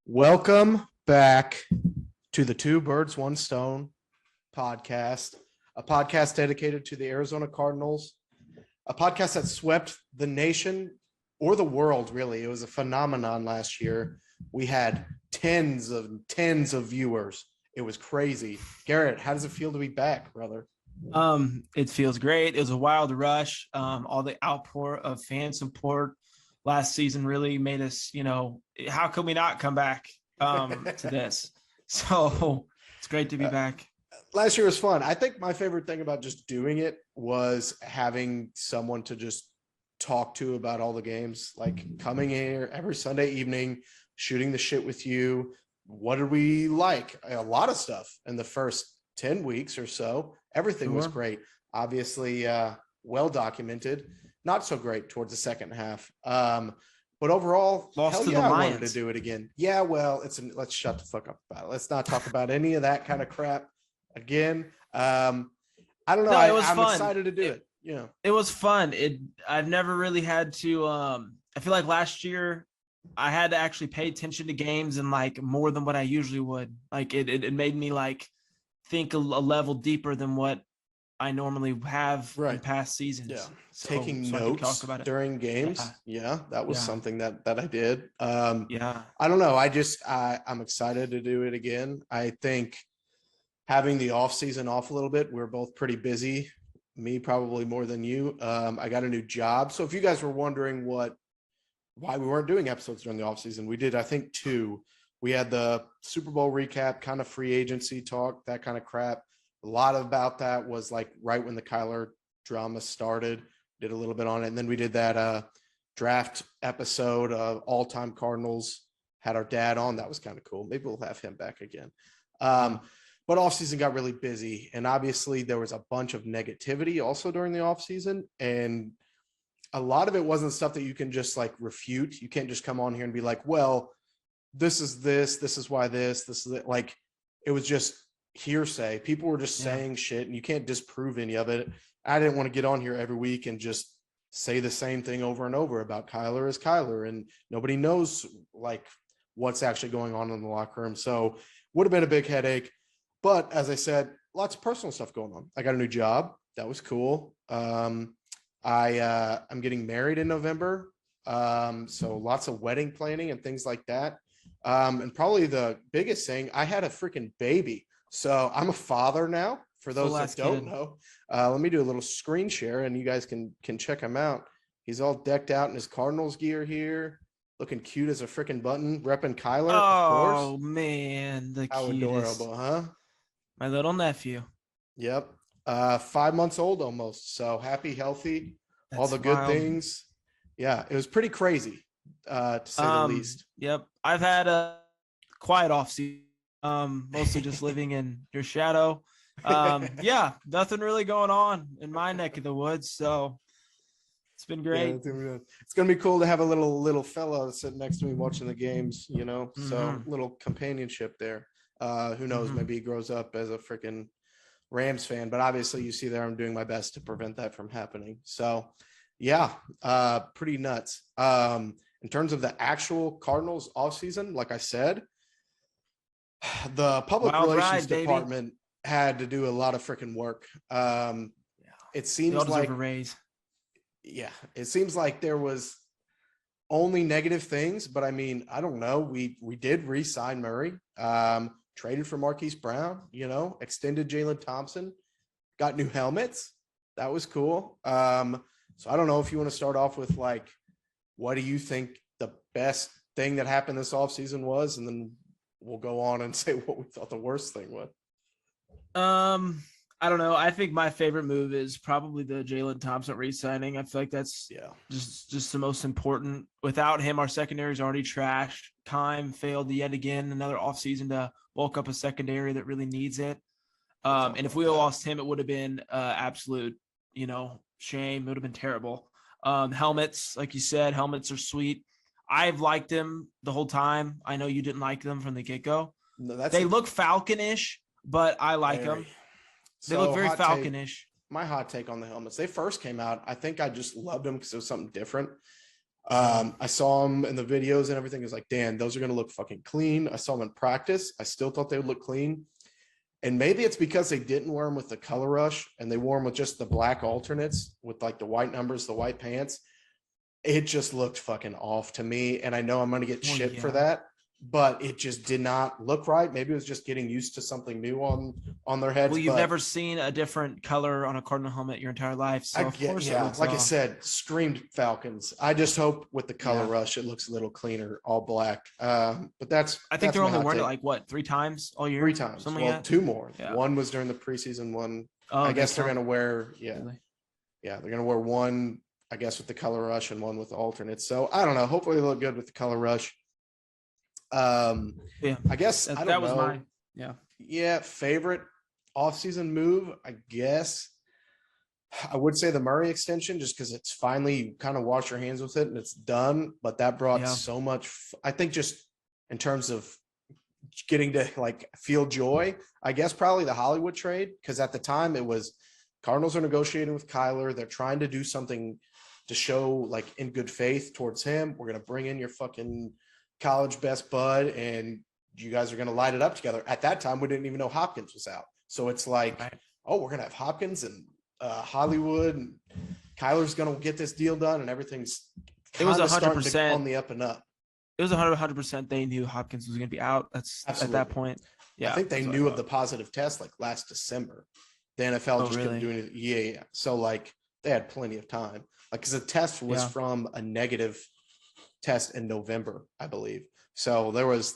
Welcome back to the Two Birds, One Stone podcast, a podcast dedicated to the Arizona Cardinals, a podcast that swept the nation or the world, really. It was a phenomenon last year. We had tens of viewers. It was crazy. Garrett, how does it feel to be back, brother? It feels great. It was a wild rush. All the outpour of fan support last season really made us, how can we not come back to this? So it's great to be back. Last year was fun. I think my favorite thing about just doing it was having someone to just talk to about all the games, like coming here every Sunday evening, shooting the shit with you. What did we like? A lot of stuff in the first 10 weeks or so. Everything was great. Obviously, well documented. Not so great towards the second half. But overall, Lost to yeah, the I Lions. wanted to do it again. Yeah, well, let's shut the fuck up about it. Let's not talk about any of that kind of crap again. I don't know. No, it was I'm fun. excited to do it. Yeah. It was fun. I've never really had to I feel like last year I had to actually pay attention to games and like more than what I usually would. Like it made me like think a level deeper than what I normally have in past seasons. Yeah. So, Taking notes during games. Yeah, that was something that I did. Yeah. I don't know. I'm excited to do it again. I think having the off season off a little bit, we're both pretty busy. Me probably more than you. I got a new job. So if you guys were wondering why we weren't doing episodes during the off season, we did, I think, two. We had the Super Bowl recap, kind of free agency talk, that kind of crap. A lot about that was like right when the Kyler drama started. Did a little bit on it. And then we did that draft episode of all-time Cardinals. Had our dad on. That was kind of cool. Maybe we'll have him back again. But offseason got really busy. And obviously there was a bunch of negativity also during the offseason. And a lot of it wasn't stuff that you can just like refute. You can't just come on here and be like, well, this is why this is it. Like, it was just hearsay. People were just saying shit and you can't disprove any of it. I didn't want to get on here every week and just say the same thing over and over about Kyler is Kyler, and nobody knows like what's actually going on in the locker room. So would have been a big headache. But as I said, lots of personal stuff going on. I got a new job. That was cool. I'm getting married in November. So lots of wedding planning and things like that. And probably the biggest thing, I had a freaking baby. So I'm a father now, for those that don't know. Let me do a little screen share and you guys can check him out. He's all decked out in his Cardinals gear here, looking cute as a freaking button, repping Kyler, of course. Oh, man, the How cutest. adorable, huh? My little nephew. Yep. 5 months old almost. So happy, healthy, all the good things. Yeah, it was pretty crazy, to say the least. Yep. I've had a quiet off season. Mostly just living in your shadow. Yeah, nothing really going on in my neck of the woods. So it's been great. Yeah, it's gonna be cool to have a little fella sitting next to me watching the games, So little companionship there. Who knows? Maybe he grows up as a freaking Rams fan, but obviously you see there I'm doing my best to prevent that from happening. So yeah, pretty nuts. In terms of the actual Cardinals offseason, like I said, the public relations department had to do a lot of freaking work. It seems like a raise. Yeah, it seems like there was only negative things, but I mean, I don't know. We did re-sign Murray, traded for Marquise Brown, extended Jalen Thompson, got new helmets. That was cool. So I don't know if you want to start off with like, what do you think the best thing that happened this offseason was? And then we'll go on and say what we thought the worst thing was. I don't know. I think my favorite move is probably the Jalen Thompson re-signing. I feel like that's just the most important. Without him, our secondary is already trashed. Kime failed yet again, another offseason to bulk up a secondary that really needs it. And if we had lost him, it would have been absolute, shame. It would have been terrible. Helmets, like you said, helmets are sweet. I've liked them the whole time. I know you didn't like them from the get-go. No, they look Falconish, but I like them. They look very Falconish. My hot take on the helmets. They first came out, I think I just loved them because it was something different. I saw him in the videos and everything. It was like, Dan, those are going to look fucking clean. I saw them in practice. I still thought they would look clean. And maybe it's because they didn't wear them with the color rush and they wore them with just the black alternates with like the white numbers, the white pants. It just looked fucking off to me. And I know I'm going to get shit for that, but it just did not look right. Maybe it was just getting used to something new on their heads. Well, you've never seen a different color on a Cardinal helmet your entire life. So of course it looks like off. I said, screamed Falcons. I just hope with the color rush, it looks a little cleaner, all black. But I think they're only wearing it like what, 3 times all year? 3 times. Something well, like 2 more. Yeah. One was during the preseason, one. I guess they're going to wear, Really? they're going to wear one, I guess, with the color rush and one with the alternates. So I don't know. Hopefully they look good with the color rush. I guess I don't know. Was my favorite offseason move, I guess. I would say the Murray extension, just because it's finally, you kind of wash your hands with it and it's done. But that brought so much, I think, just in terms of getting to like feel joy, I guess probably the Hollywood trade, because at the time it was Cardinals are negotiating with Kyler. They're trying to do something to show like in good faith towards him. We're going to bring in your fucking college best bud and you guys are going to light it up together. At that time, we didn't even know Hopkins was out. So it's like, oh, we're going to have Hopkins and Hollywood and Kyler's going to get this deal done and everything's it was 100% on the up and up. It was 100%. They knew Hopkins was going to be out. That's absolutely. At that point. Yeah. I think they knew of the positive test like last December. The NFL just couldn't do anything. Yeah. So like they had plenty of time. Like, because the test was from a negative test in November, I believe. So it's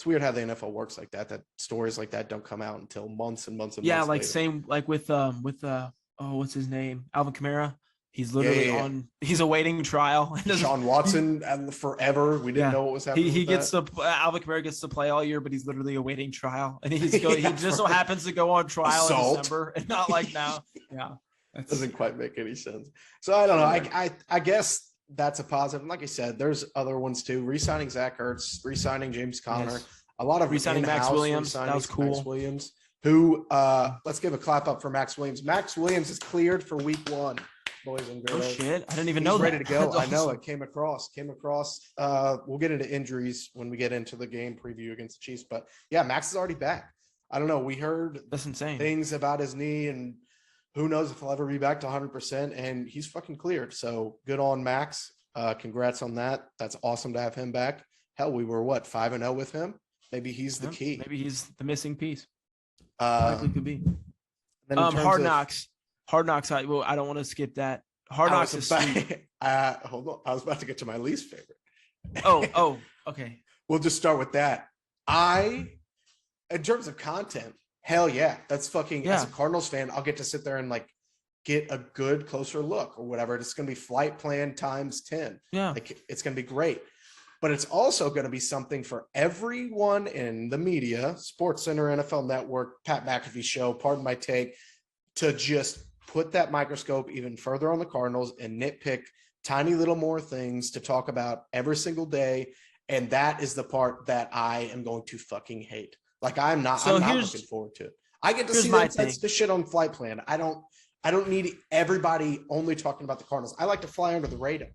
weird how the NFL works like that. That stories like that don't come out until months and months and months like later. Same like with what's his name? Alvin Kamara. He's literally he's awaiting trial. Sean Watson and forever. We didn't know what was happening. Alvin Kamara gets to play all year, but he's literally awaiting trial. And he just so happens to go on trial in December and not like now. Yeah. That doesn't quite make any sense. So I don't know. I guess that's a positive. Like I said, there's other ones too. Re-signing Zach Ertz, re-signing James Conner, a lot of re-signing Max Williams. That was cool. Max Williams, who let's give a clap up for Max Williams. Max Williams is cleared for week 1, boys and girls. Oh shit! I didn't even know that. Ready to go. Awesome. I know it came across. We'll get into injuries when we get into the game preview against the Chiefs. But yeah, Max is already back. I don't know. We heard that's insane things about his knee and who knows if he'll ever be back to 100%, and he's fucking cleared. So good on Max. Congrats on that. That's awesome to have him back. Hell, we were 5-0 with him. Maybe he's the key. Maybe he's the missing piece. Likely could be. Hard Knocks. Hard Knocks. I don't want to skip that. Hard Knocks is sweet. Hold on. I was about to get to my least favorite. Oh, okay. We'll just start with that. In terms of content, hell yeah, that's fucking. As a Cardinals fan, I'll get to sit there and like get a good closer look or whatever. It's going to be flight plan times 10. Yeah, like, it's going to be great. But it's also going to be something for everyone in the media, SportsCenter, NFL Network, Pat McAfee Show, pardon my take, to just put that microscope even further on the Cardinals and nitpick tiny little more things to talk about every single day. And that is the part that I am going to fucking hate. Like, I'm not looking forward to it. I get to see the shit on flight plan. I don't need everybody only talking about the Cardinals. I like to fly under the radar.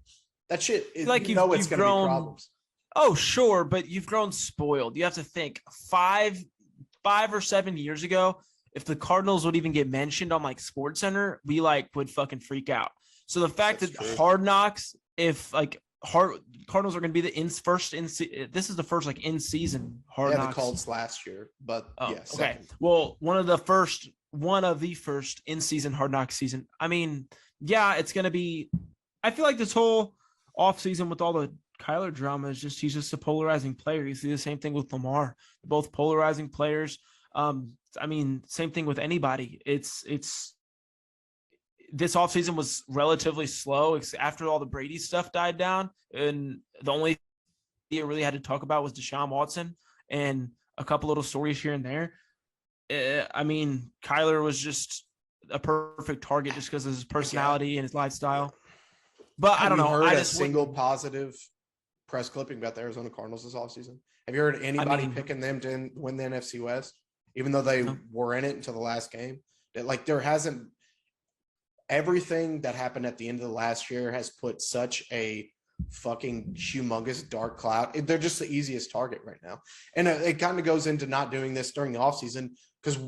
That shit is, like, it's going to be problems. Oh, sure, but you've grown spoiled. You have to think 5 or 7 years ago, if the Cardinals would even get mentioned on like SportsCenter, we would fucking freak out. So the fact that Hard Knocks, if Cardinals are going to be this is the first in-season Hard Knocks. Yeah, the Colts last year, but yes. Okay. Second. Well, one of the first in-season Hard Knocks season. I mean, yeah, it's going to be. I feel like this whole offseason with all the Kyler drama is he's just a polarizing player. You see the same thing with Lamar. They're both polarizing players. I mean, same thing with anybody. It's this offseason was relatively slow after all the Brady stuff died down. And the only thing you really had to talk about was Deshaun Watson and a couple little stories here and there. I mean, Kyler was just a perfect target just because of his personality and his lifestyle. But I don't know. I just single positive press clipping about the Arizona Cardinals this offseason. Have you heard anybody picking them to win the NFC West, even though they were in it until the last game? There hasn't. Everything that happened at the end of the last year has put such a fucking humongous dark cloud. They're just the easiest target right now. And it kind of goes into not doing this during the offseason because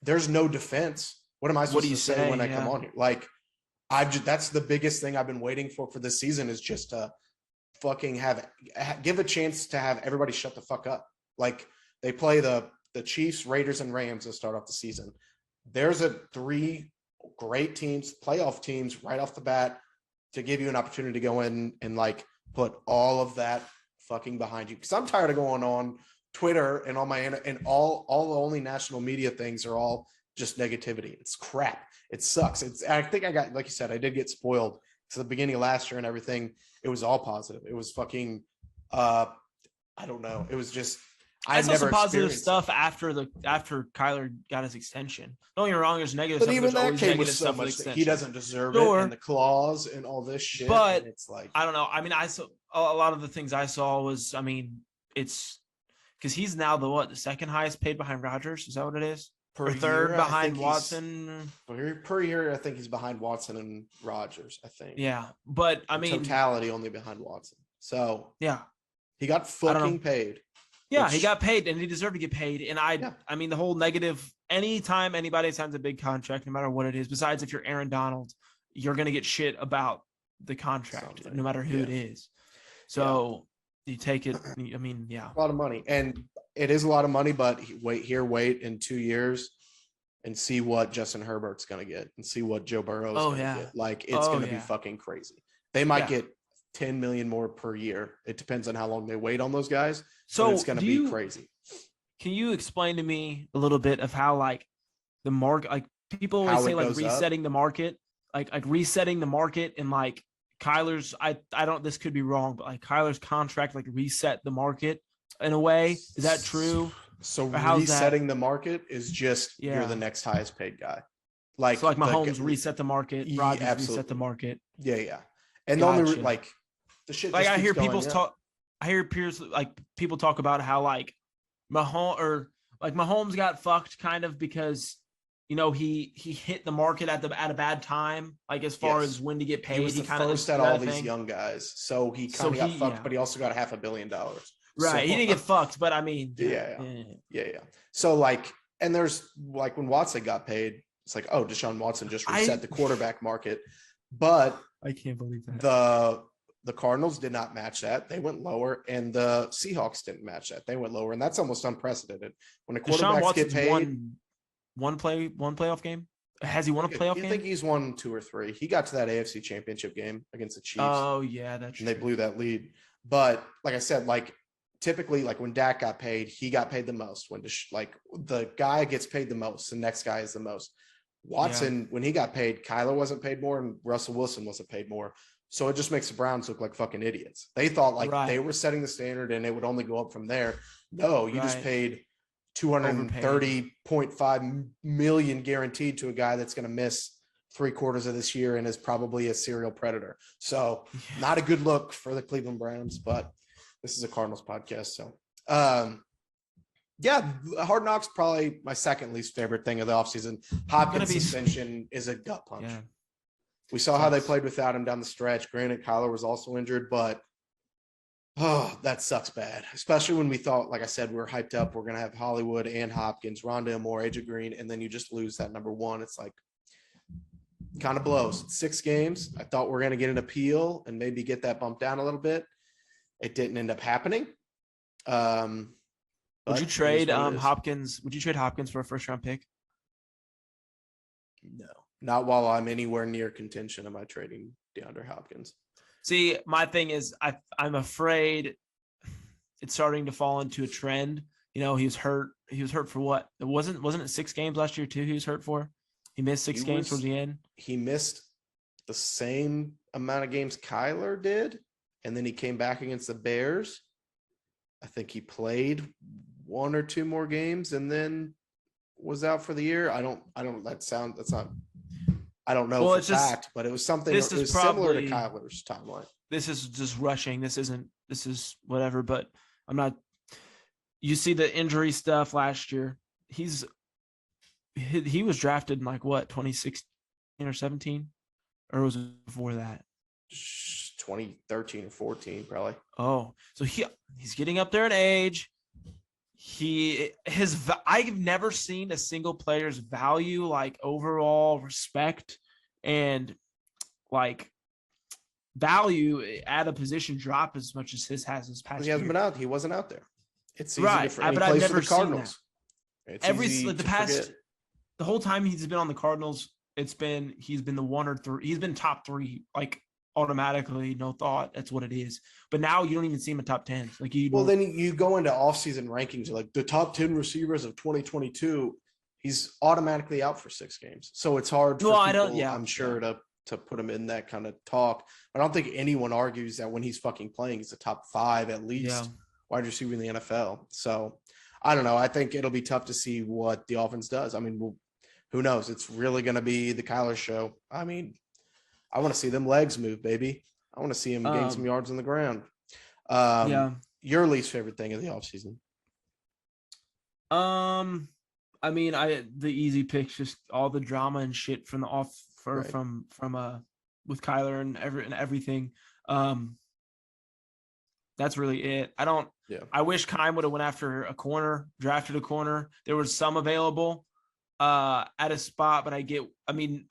there's no defense. What am I supposed to say when I come on here? Like, that's the biggest thing I've been waiting for this season is just to fucking give a chance to have everybody shut the fuck up. Like, they play the Chiefs, Raiders, and Rams to start off the season. There's 3 great teams, playoff teams right off the bat to give you an opportunity to go in and like put all of that fucking behind you. Cause I'm tired of going on Twitter and all the only national media things are all just negativity. It's crap. It sucks. I think I got, like you said, I did get spoiled to the beginning of last year and everything. It was all positive. It was fucking, I don't know. It was just, I saw some positive stuff after Kyler got his extension. Don't get me wrong, there's negative stuff. But even that came with so much that he doesn't deserve it, and the clause and all this shit. But it's like, I don't know. I mean, I saw a lot of the things I saw was, I mean, it's because he's now the second highest paid behind Rodgers. Is that what it is? Or third behind Watson? Per year, I think he's behind Watson and Rodgers, I think. Yeah, but I mean, totality only behind Watson. So yeah, he got fucking paid. Yeah, he got paid and he deserved to get paid. And I mean, the whole negative, anytime anybody signs a big contract, no matter what it is, besides if you're Aaron Donald, you're going to get shit about the contract, no matter who it is. So you take it. I mean, a lot of money. And it is a lot of money, but wait in 2 years and see what Justin Herbert's going to get and see what Joe Burrow's going to get. Like, it's going to be fucking crazy. They might get 10 million more per year. It depends on how long they wait on those guys. So it's going to be crazy. Can you explain to me a little bit of how, like, the market, like, people always say, like, resetting the market, like resetting the market, and like Kyler's, I don't, this could be wrong, but like Kyler's contract, like, reset the market in a way. Is that true? So resetting the market is just you're the next highest paid guy. Like, so like Mahomes reset the market, Rodgers reset the market. Yeah. And the only like the shit, like, I hear people talk about how like Mahomes got fucked kind of because, you know, he hit the market at a bad time, like, as far as when to get paid. He was the first at all these young guys, so he kind of got fucked, but he also got $500 million. Right, so, he didn't get fucked, but I mean, yeah. So like, and there's like when Watson got paid, it's like, oh, Deshaun Watson just reset the quarterback market, but I can't believe that the Cardinals did not match that. They went lower, and the Seahawks didn't match that. They went lower, and that's almost unprecedented. When the quarterbacks get paid, one playoff game. Has he won a playoff game? I think he's won 2 or 3. He got to that AFC Championship game against the Chiefs. Oh yeah, that's true. And they blew that lead. But like I said, like, typically, like, when Dak got paid, he got paid the most. When like the guy gets paid the most, the next guy is the most. Watson, when he got paid, Kyler wasn't paid more, and Russell Wilson wasn't paid more. So it just makes the Browns look like fucking idiots. They thought like they were setting the standard and it would only go up from there. No, you just paid $230.5 million guaranteed to a guy that's going to miss 3/4 of this year and is probably a serial predator. So not a good look for the Cleveland Browns, but this is a Cardinals podcast. So Hard Knocks, probably my second least favorite thing of the offseason. Hopkins' suspension is a gut punch. Yeah. We saw how they played without him down the stretch. Granted, Kyler was also injured, but that sucks bad. Especially when we thought, like I said, we were hyped up. We're going to have Hollywood and Hopkins, Rondale Moore, AJ Green, and then you just lose that number one. It's like, kind of blows. 6 games. I thought we were going to get an appeal and maybe get that bumped down a little bit. It didn't end up happening. Would you trade Hopkins? Would you trade Hopkins for a first-round pick? No. Not while I'm anywhere near contention. Am I trading DeAndre Hopkins? See, my thing is, I'm afraid it's starting to fall into a trend. You know, he was hurt. He was hurt for what? It wasn't it 6 games last year too? He was hurt for. He missed 6 games towards the end. He missed the same amount of games Kyler did, and then he came back against the Bears. I think he played 1 or 2 more games and then was out for the year. I don't know for fact, but it was something. It was similar to Kyler's timeline. This is just rushing. This is whatever, but I'm not. You see the injury stuff last year. He was drafted in like what, 2016 or 17, or was it before that? 2013 or 14, probably. Oh, so he's getting up there in age. I've never seen a single player's value, like overall respect and like value at a position drop as much as his has this past He year. hasn't been out. He wasn't out there. It's easy right, to, and but he I've plays for never the Cardinals. It's easy the to past forget. the whole time he's been on the Cardinals, he's been the 1 or 3. He's been top 3, like automatically, no thought. That's what it is. But now you don't even see him in top 10. Like then you go into offseason rankings, like the top 10 receivers of 2022. He's automatically out for 6 games, so it's hard for people, I'm sure, to put him in that kind of talk. I don't think anyone argues that when he's fucking playing, he's a top 5 at least wide receiver in the NFL. So I don't know. I think it'll be tough to see what the offense does. I mean, who knows? It's really going to be the Kyler show. I mean, I want to see them legs move, baby. I want to see him gain some yards on the ground. Your least favorite thing of the offseason? I mean, the easy picks, just all the drama and shit from the from with Kyler and everything. That's really it. I wish Kime would have went after a corner, drafted a corner. There was some available at a spot, but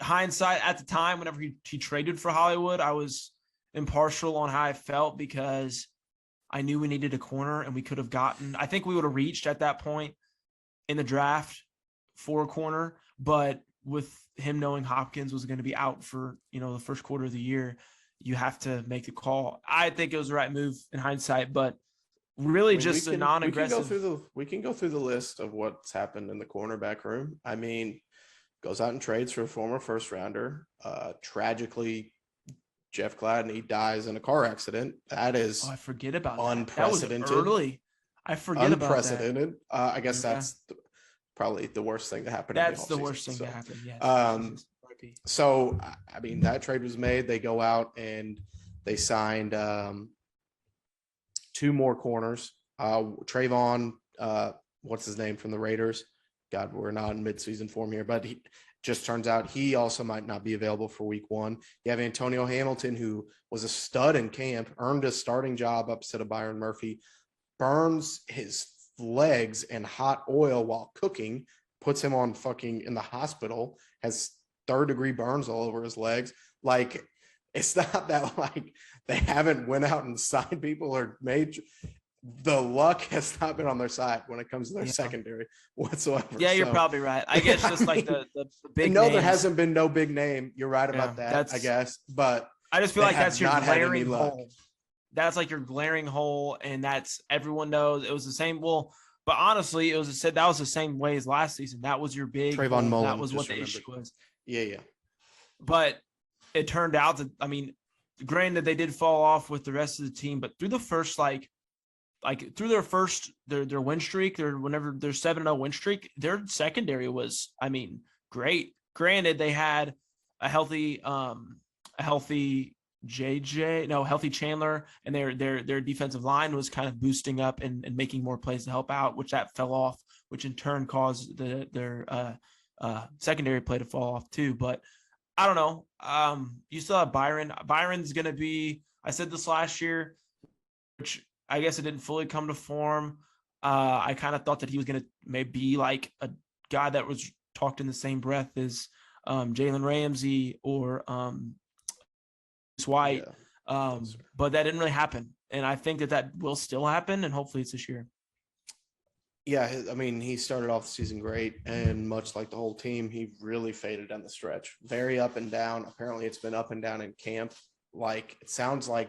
hindsight at the time, whenever he traded for Hollywood, I was impartial on how I felt because I knew we needed a corner and we could have I think we would have reached at that point in the draft for a corner, but with him knowing Hopkins was going to be out for, the first quarter of the year, you have to make the call. I think it was the right move in hindsight, but really a non-aggressive. We can go through the list of what's happened in the cornerback room. I mean, goes out and trades for a former first rounder. Tragically, Jeff Gladney dies in a car accident. That is I forget about unprecedented. That was early. I forget unprecedented. About that. I guess that's probably the worst thing to happen. That's the worst thing to happen. Yes. So, I mean, that trade was made. They go out and they signed 2 more corners. Trayvon, what's his name from the Raiders? God, we're not in midseason form here, but he just turns out he also might not be available for week 1. You have Antonio Hamilton, who was a stud in camp, earned a starting job opposite of Byron Murphy, burns his legs in hot oil while cooking, puts him on fucking in the hospital, has 3rd-degree burns all over his legs. Like, it's not that like they haven't went out and signed people or made the luck has not been on their side when it comes to their secondary whatsoever. Yeah, you're probably right. I guess just like the big no, there hasn't been no big name. You're right about that, I guess. But I just feel like that's your glaring hole. That's like your glaring hole, and that's everyone knows it was the same. Well, but honestly, that was the same way as last season. That was your big Trayvon Mullen. That was what the issue was. Yeah. But it turned out that, I mean, granted they did fall off with the rest of the team, but through the first through their win streak, whenever their 7-0 win streak, their secondary was, I mean, great. Granted, they had a healthy Chandler, and their defensive line was kind of boosting up and making more plays to help out, which that fell off, which in turn caused their secondary play to fall off too. But I don't know. You still have Byron. Byron's going to be, I said this last year, which I guess it didn't fully come to form. I kind of thought that he was going to maybe be like a guy that was talked in the same breath as Jalen Ramsey or White. But that didn't really happen. And I think that will still happen, and hopefully it's this year. Yeah, I mean, he started off the season great, and much like the whole team, he really faded down the stretch. Very up and down. Apparently, it's been up and down in camp. Like, it sounds like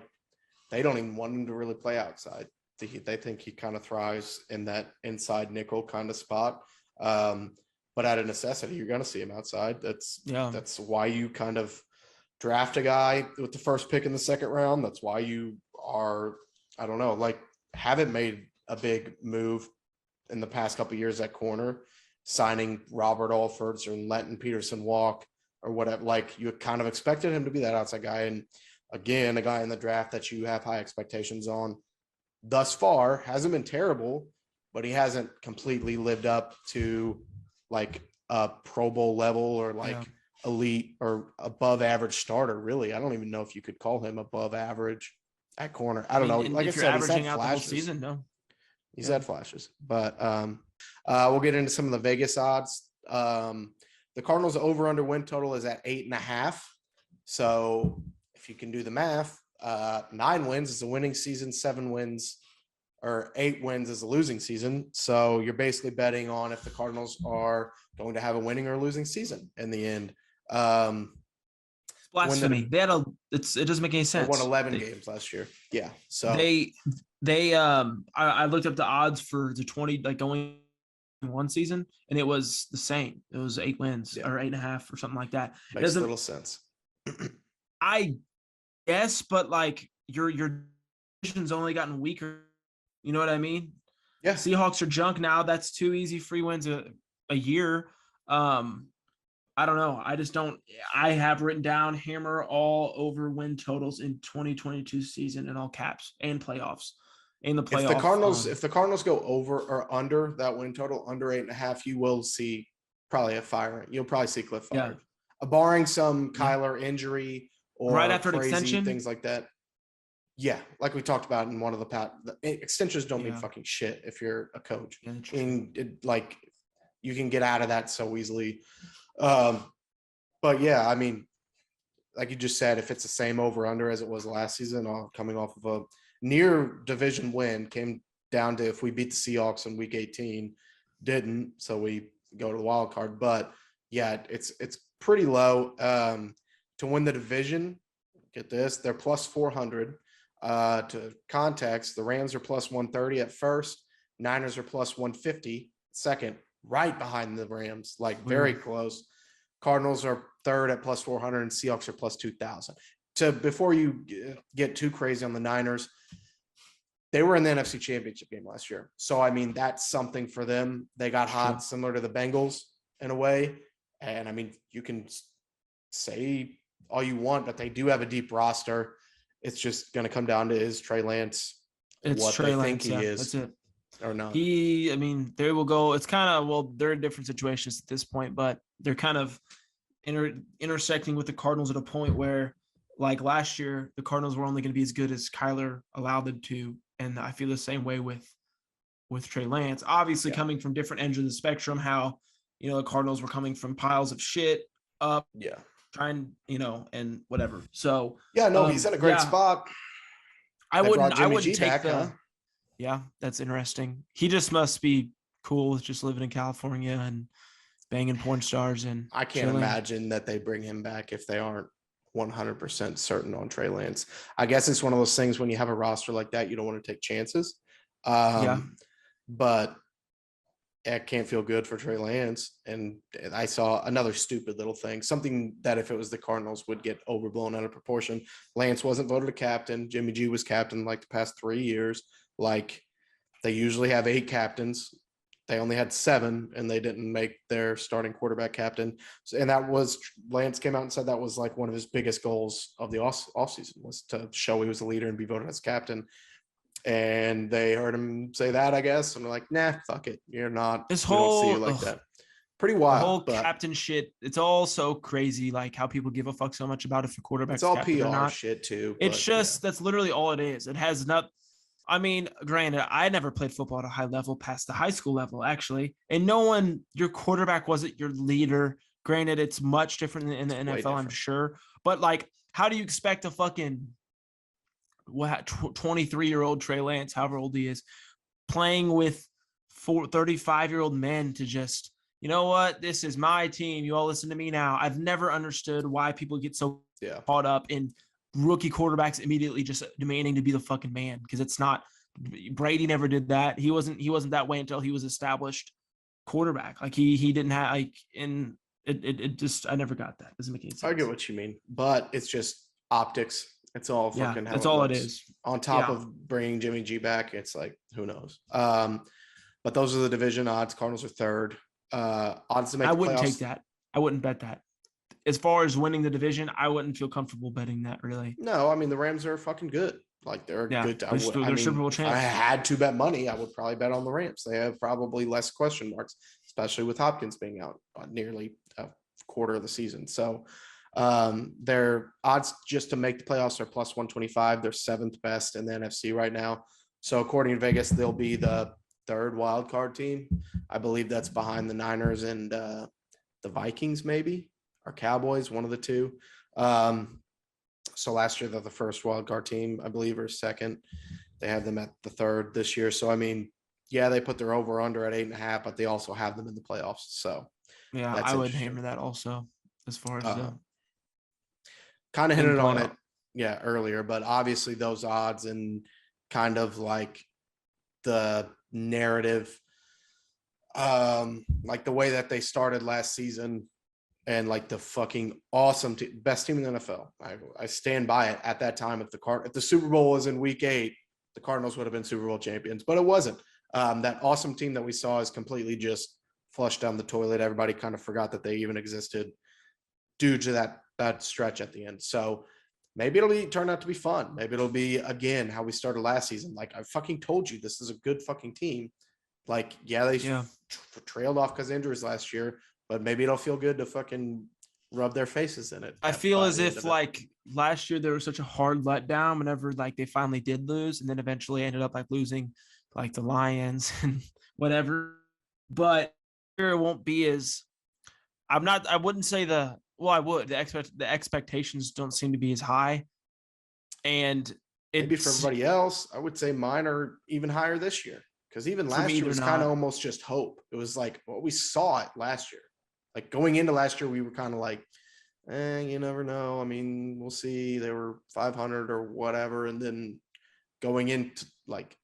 they don't even want him to really play outside. They think he kind of thrives in that inside nickel kind of spot. But out of necessity, you're going to see him outside. That's why you kind of draft a guy with the first pick in the second round. That's why you are, I don't know, like, haven't made a big move in the past couple of years at corner, signing Robert Alfords or letting Peterson walk or whatever. Like, you kind of expected him to be that outside guy. And again, a guy in the draft that you have high expectations on thus far hasn't been terrible, but he hasn't completely lived up to like a Pro Bowl level or like elite or above average starter, really. I don't even know if you could call him above average at corner. I don't know. Like I if you're said, he's had averaging out the whole flashes. season, no. He's had flashes. But we'll get into some of the Vegas odds. The Cardinals over under win total is at 8.5. So if you can do the math, 9 wins is a winning season, 7 wins or 8 wins is a losing season. So you're basically betting on if the Cardinals are going to have a winning or losing season in the end. It's blasphemy. It doesn't make any sense. They won 11 games last year. Yeah. So I looked up the odds for the 20 going one season, and it was the same. It was 8 wins or 8.5 or something like that. Makes little sense. I guess, but like your division's only gotten weaker. You know what I mean? Yeah. Seahawks are junk now. That's 2 easy free wins a year. I don't know. I just don't. I have written down hammer all over win totals in 2022 season in all caps and playoffs. In the playoffs, if the Cardinals go over or under that win total, under 8.5, you will see probably a firing. You'll probably see Cliff fired, barring some Kyler injury or right after crazy extension, things like that. Yeah, like we talked about in one of the extensions don't mean fucking shit if you're a coach. Like you can get out of that so easily. But yeah, I mean, like you just said, if it's the same over under as it was last season, coming off of a near division win, came down to if we beat the Seahawks in week 18, didn't, so we go to the wild card. But yeah, it's pretty low. To win the division, get this, they're plus 400. To context, the Rams are plus 130 at first, Niners are plus 150 second, right behind the Rams, like very close. Cardinals are third at plus 400 and Seahawks are plus 2,000. So before you get too crazy on the Niners, they were in the NFC Championship game last year. So, I mean, that's something for them. They got hot, similar to the Bengals in a way. And, I mean, you can say all you want, but they do have a deep roster. It's just going to come down to is Trey Lance what they think he is. That's it. Or not. They will go. It's kind of, they're in different situations at this point, but they're kind of intersecting with the Cardinals at a point where, like last year, the Cardinals were only going to be as good as Kyler allowed them to. And I feel the same way with Trey Lance, obviously coming from different ends of the spectrum, how, the Cardinals were coming from piles of shit up. Yeah. Trying, and whatever. So, he's in a great spot. I wouldn't take Yeah, that's interesting. He just must be cool with just living in California and banging porn stars. And I can't imagine that they bring him back if they aren't 100% certain on Trey Lance. I guess it's one of those things when you have a roster like that, you don't want to take chances. But it can't feel good for Trey Lance. And I saw another stupid little thing, something that if it was the Cardinals would get overblown out of proportion. Lance wasn't voted a captain. Jimmy G was captain like the past 3 years. Like they usually have 8 captains. They only had 7 and they didn't make their starting quarterback captain. And that was, Lance came out and said that was like one of his biggest goals of the offseason was to show he was a leader and be voted as captain. And they heard him say that, I guess. And they're like, nah, fuck it. You're not. This whole, don't see you like that. Pretty wild. The whole captain shit. It's all so crazy. Like how people give a fuck so much about if a quarterback's captain. It's all PR not. Shit too. It's just, that's literally all it is. It has not. I mean, granted, I never played football at a high level past the high school level, actually. And your quarterback wasn't your leader. Granted, it's much different in the NFL, I'm sure. But like, how do you expect a fucking 23-year-old Trey Lance, however old he is, playing with 35-year-old men to just, you know what, this is my team. You all listen to me now. I've never understood why people get so caught up in rookie quarterbacks immediately just demanding to be the fucking man, because it's not. Brady never did that. He wasn't that way until he was established quarterback. Like he didn't have like in it just, I never got that. Doesn't make any sense. I get what you mean, but it's just optics. It's all fucking how that's it all looks. it is. On top of bringing Jimmy G back, it's like, who knows? But those are the division odds. Cardinals are third. Odds to make I the wouldn't playoffs. take that. I wouldn't bet that. As far as winning the division, I wouldn't feel comfortable betting that, really. No, I mean, the Rams are fucking good. Like, they're good. They're Super Bowl champs. If I had to bet money, I would probably bet on the Rams. They have probably less question marks, especially with Hopkins being out nearly quarter of the season. So their odds just to make the playoffs are plus 125. They're 7th best in the NFC right now. So according to Vegas, they'll be the 3rd wild card team. I believe that's behind the Niners and the Vikings, maybe, or Cowboys, one of the two. So last year they're the 1st wild card team, I believe, or 2nd. They have them at the 3rd this year. So I mean, yeah, they put their over under at 8.5, but they also have them in the playoffs. So yeah, I would hammer that also as far as kind of hinted on it, yeah, earlier, but obviously those odds and kind of like the narrative, like the way that they started last season and like the fucking awesome best team in the NFL. I stand by it. At that time, if the Super Bowl was in week 8, the Cardinals would have been Super Bowl champions, but it wasn't. That awesome team that we saw is completely just flushed down the toilet. Everybody kind of forgot that they even existed due to that stretch at the end. So maybe it'll turn out to be fun. Maybe it'll be, again, how we started last season. Like, I fucking told you, this is a good fucking team. Like, yeah, they trailed off because injuries last year, but maybe it'll feel good to fucking rub their faces in it. I feel as if like last year there was such a hard letdown whenever like they finally did lose, and then eventually ended up like losing like the Lions and whatever. But it won't be as I wouldn't say I would. The expectations don't seem to be as high. And maybe for everybody else, I would say mine are even higher this year. Because even last year was kind of almost just hope. It was like, well, we saw it last year. Like going into last year, we were kind of like, you never know. I mean, we'll see. They were 500 or whatever. And then going into like,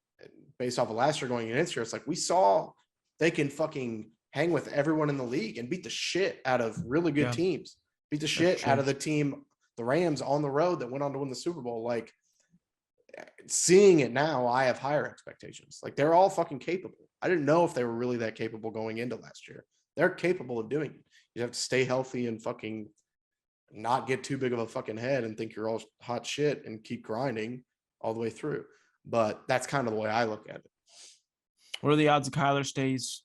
based off of last year going into this year, it's like we saw they can fucking hang with everyone in the league and beat the shit out of really good teams. Beat the shit out of the team, the Rams on the road that went on to win the Super Bowl. Like, seeing it now, I have higher expectations. Like, they're all fucking capable. I didn't know if they were really that capable going into last year. They're capable of doing it. You have to stay healthy and fucking not get too big of a fucking head and think you're all hot shit and keep grinding all the way through. But that's kind of the way I look at it. What are the odds of Kyler stays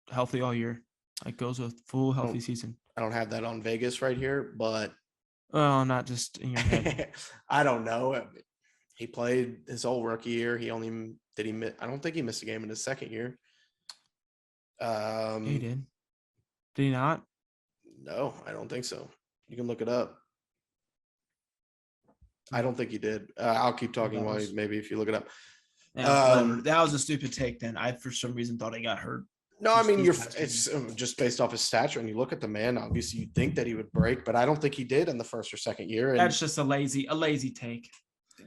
healthy all year? Like goes with full healthy season. I don't have that on Vegas right here, but not just in your head. I don't know. He played his whole rookie year. I don't think he missed a game in his second year. He did. Did he not? No, I don't think so. You can look it up. I don't think he did. I'll keep talking while maybe if you look it up. Yeah, that was a stupid take then. I, for some reason, thought he got hurt. No, I mean, it's just based off his stature. And you look at the man, obviously you'd think that he would break, but I don't think he did in the first or second year. And that's just a lazy take.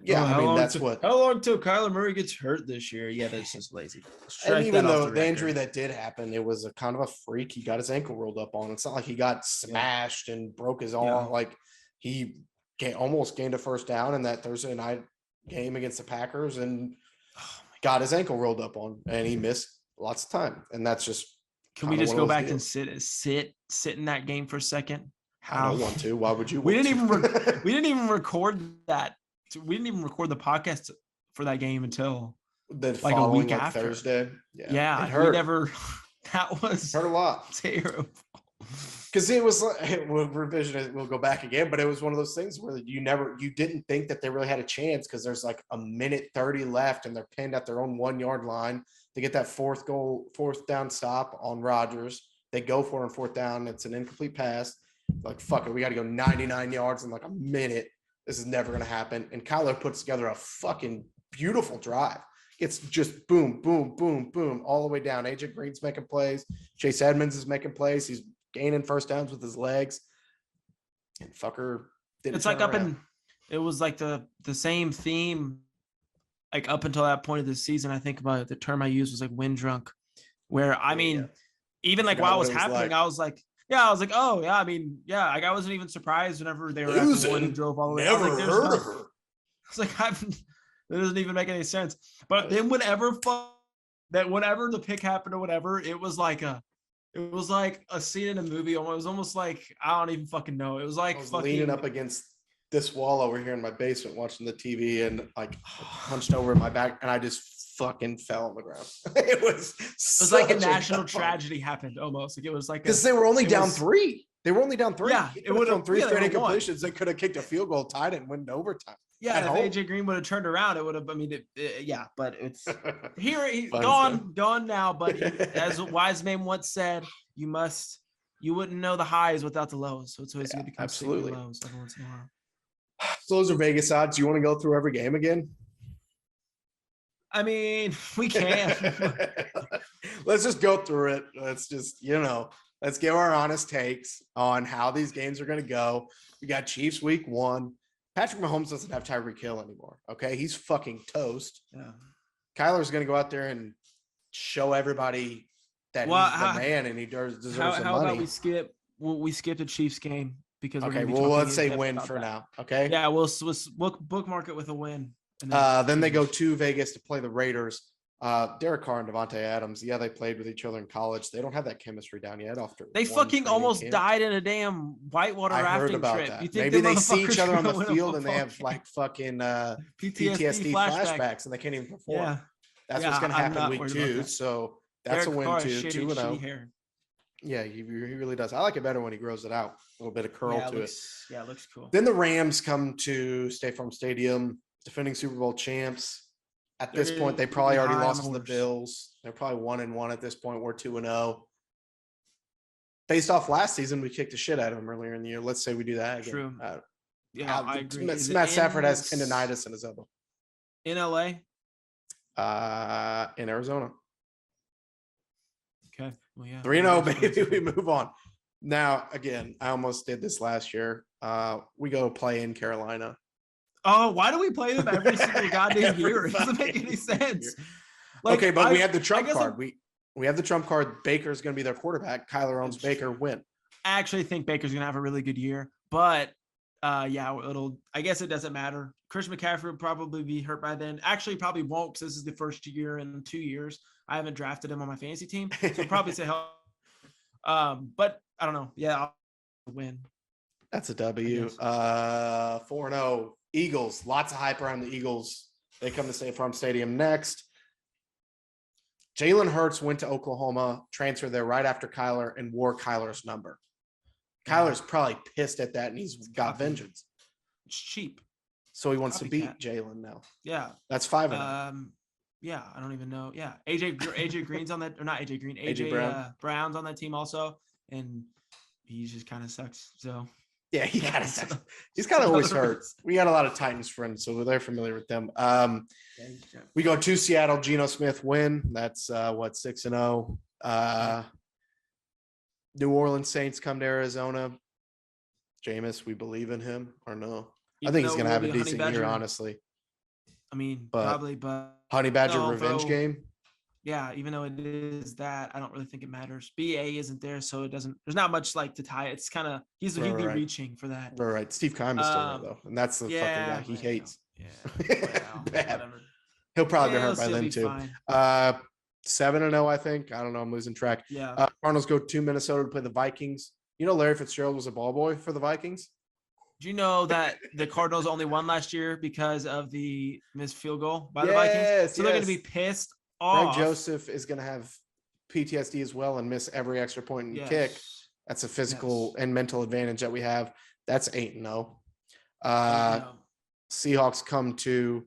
Yeah, I mean, how long till Kyler Murray gets hurt this year? Yeah, that's just lazy. And even though the injury that did happen, it was a kind of a freak. He got his ankle rolled up on. It's not like he got smashed and broke his arm. Yeah. Like he almost gained a first down in that Thursday night game against the Packers and got his ankle rolled up on, and he missed lots of time. And that's just. Can we just go back and sit in that game for a second? I don't want to. Why would you? We didn't even record that. We didn't even record the podcast for that game until like a week after Thursday. Yeah, it hurt. That was hurt a lot. Terrible. Because it was we'll go back again, but it was one of those things where you didn't think that they really had a chance because there's like a minute 30 left and they're pinned at their own 1 yard line. They get that fourth down stop on Rodgers. They go for it on 4th down. It's an incomplete pass. Like, fuck it, we got to go 99 yards in like a minute. This is never going to happen. And Kyler puts together a fucking beautiful drive. It's just boom, boom, boom, boom, all the way down. AJ Green's making plays. Chase Edmonds is making plays. He's gaining first downs with his legs. And fucker didn't. It's like it was like the same theme, like up until that point of the season. I think about the term I used was like wind drunk, where I mean, even like while it was happening, I was like, oh yeah, I mean, yeah, like I wasn't even surprised whenever they were at the one and drove all the way. Never heard of her. It's like it doesn't even make any sense. But then whenever the pick happened or whatever, it was like a scene in a movie. It was almost like I don't even fucking know. It was like leaning up against this wall over here in my basement watching the TV and like hunched over in my back and I just fucking fell on the ground. It was like a national tragedy happened almost. Like it was like because they were only down 3. They were only down 3. Yeah, He it could have would thrown have 3 straight won. incompletions. They could have kicked a field goal, tied it, and went into overtime. Yeah, if AJ Green would have turned around, it would have. I mean, yeah, but it's here. He's gone now. But as a wise man once said, you wouldn't know the highs without the lows. So it's always going to become absolutely lows every once in a while. So those are Vegas odds. You want to go through every game again? I mean, we can. Let's just go through it. Let's just, let's give our honest takes on how these games are going to go. We got Chiefs week 1. Patrick Mahomes doesn't have Tyreek Hill anymore. Okay. He's fucking toast. Yeah. Kyler's going to go out there and show everybody that he's the man and he deserves the money. How about we skip the Chiefs game because let's say win for now. Okay. Yeah. We'll bookmark it with a win. Then they go to Vegas to play the Raiders. Derek Carr and Devontae Adams. Yeah, they played with each other in college. They don't have that chemistry down yet. They fucking almost died in a damn whitewater rafting trip. You think maybe they see each other on the field and they have like fucking PTSD flashbacks and they can't even perform. Yeah. That's what's going to happen week 2. So that's Derek a win Carr, too. 2-0. Yeah, he really does. I like it better when he grows it out. A little bit of curl to it. Yeah, it looks cool. Then the Rams come to State Farm Stadium, defending Super Bowl champs. At this point, they probably already lost to the Bills. They're probably 1-1 at this point. We're 2-0. Based off last season, we kicked the shit out of them earlier in the year. Let's say we do that again. True. I agree. Matt Stafford has tendonitis in his elbow. In LA? In Arizona. Okay. Well, yeah. 3-0, baby. We move on. Now, again, I almost did this last year. We go play in Carolina. Oh, why do we play them every single goddamn year? It doesn't make any sense. Okay, but we have the trump card. We have the trump card. Baker's going to be their quarterback. Kyler owns Baker. Win. I actually think Baker's going to have a really good year, but I guess it doesn't matter. Christian McCaffrey will probably be hurt by then. Actually, probably won't because this is the first year in 2 years. I haven't drafted him on my fantasy team, so I'll probably say help. But I don't know. Yeah, I'll win. That's a W. 4-0. Eagles, lots of hype around the Eagles. They come to State Farm Stadium next. Jalen Hurts went to Oklahoma, transferred there right after Kyler, and wore Kyler's number. Kyler's probably pissed at that, and he's got vengeance. It's cheap. So he wants to beat Jalen now. Yeah. That's 5-0. Yeah, I don't even know. Yeah, AJ Green's on that, or not AJ Green, AJ Brown's on that team also, and he just kind of sucks. So. Yeah, he kind of sucks. He's kind of always hurt. We got a lot of Titans friends, so they're familiar with them. We go to Seattle. Geno Smith win. That's 6-0. New Orleans Saints come to Arizona. Jameis, we believe in him or no? I think he's going to have a decent year, honestly. I mean, probably, but Honey Badger revenge game. Yeah, even though it is that, I don't really think it matters. BA isn't there, so it doesn't. There's not much like to tie. It's kind of he'd be reaching for that. Right. Steve Keim is still there though, and that's the fucking guy he hates. Yeah, bad. He'll probably be hurt by then too. 7-0, I think. I don't know. I'm losing track. Yeah. Cardinals go to Minnesota to play the Vikings. You know, Larry Fitzgerald was a ball boy for the Vikings. Do you know that the Cardinals only won last year because of the missed field goal by the Vikings? So they're going to be pissed off. Greg Joseph is going to have PTSD as well and miss every extra point and kick. That's a physical and mental advantage that we have. That's 8-0. Seahawks come to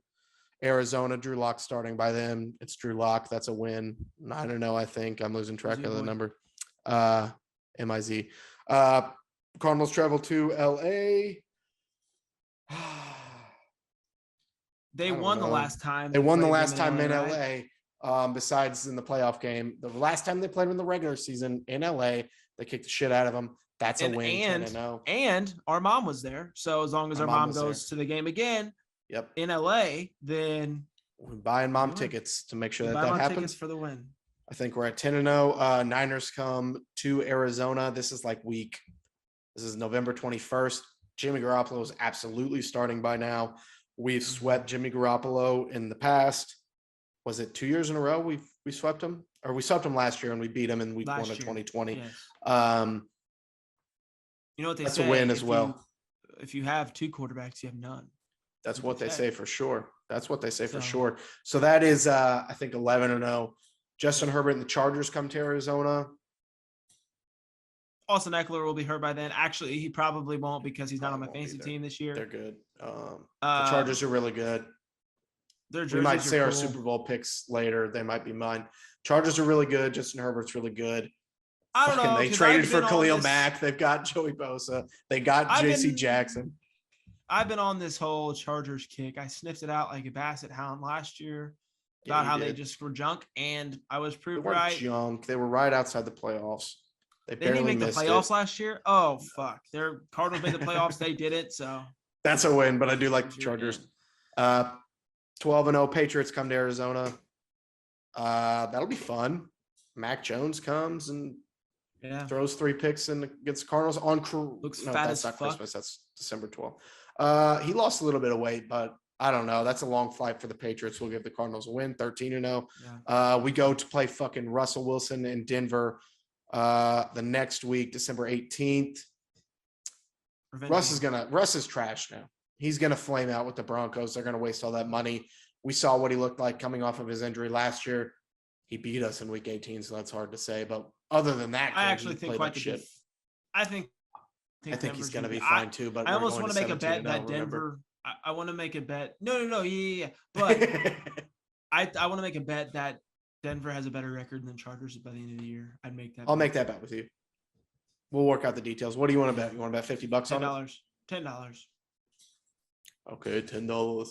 Arizona. Drew Lock starting by them. It's Drew Lock. That's a win. 9-0, I think. I'm losing track of the number. MIZ. Cardinals travel to LA. They won the last time. They won the last time in LA. Besides in the playoff game, the last time they played in the regular season in LA, they kicked the shit out of them. That's a win. And our mom was there. So as long as our mom goes to the game again, in LA, then we're buying mom tickets to make sure that happens. Tickets for the win. I think we're at 10-0. Niners come to Arizona. This is November 21st. Jimmy Garoppolo is absolutely starting by now. We've swept Jimmy Garoppolo in the past. Was it 2 years in a row we swept him? Or we swept him last year and we beat him in week 1 of 2020. Yes. You know what they say? That's a win as well. If you have two quarterbacks, you have none. That's what they say for sure. For sure. So that is, I think, 11-0. Justin Herbert and the Chargers come to Arizona. Austin Eckler will be hurt by then. Actually, he probably won't because he's not on my Probably won't fantasy be team this year. They're good. The Chargers are really good. Their We might jerseys say are our cool. Super Bowl picks later. They might be mine. Chargers are really good. Justin Herbert's really good. I don't know. They traded for Khalil Mack. They've got Joey Bosa. They got J.C. Jackson. I've been on this whole Chargers kick. I sniffed it out like a basset hound last year about how they just were junk, and I was proved right. Junk. They were right outside the playoffs. They barely didn't make missed the playoffs it. last year. Oh fuck! Their Cardinals made the playoffs. They didn't. So that's a win, but I do like the Chargers. 12-0 Patriots come to Arizona. That'll be fun. Mac Jones comes and throws 3 picks against the Cardinals on looks fat as fuck. Christmas. That's December 12th. He lost a little bit of weight, but I don't know. That's a long flight for the Patriots. We'll give the Cardinals a win, 13-0. Yeah. We go to play fucking Russell Wilson in Denver the next week, December 18th. Russ is trash now. He's gonna flame out with the Broncos. They're gonna waste all that money. We saw what he looked like coming off of his injury last year. He beat us in week 18, so that's hard to say. But other than that, I actually think quite the shit. I think he's going to be fine too. But I almost want to make a bet that Denver. I want to make a bet. No, yeah. But I want to make a bet that Denver has a better record than Chargers by the end of the year. I'd make that. I'll make that bet with you. We'll work out the details. What do you want to bet? You want to bet $50 on it? $10. Okay, $10.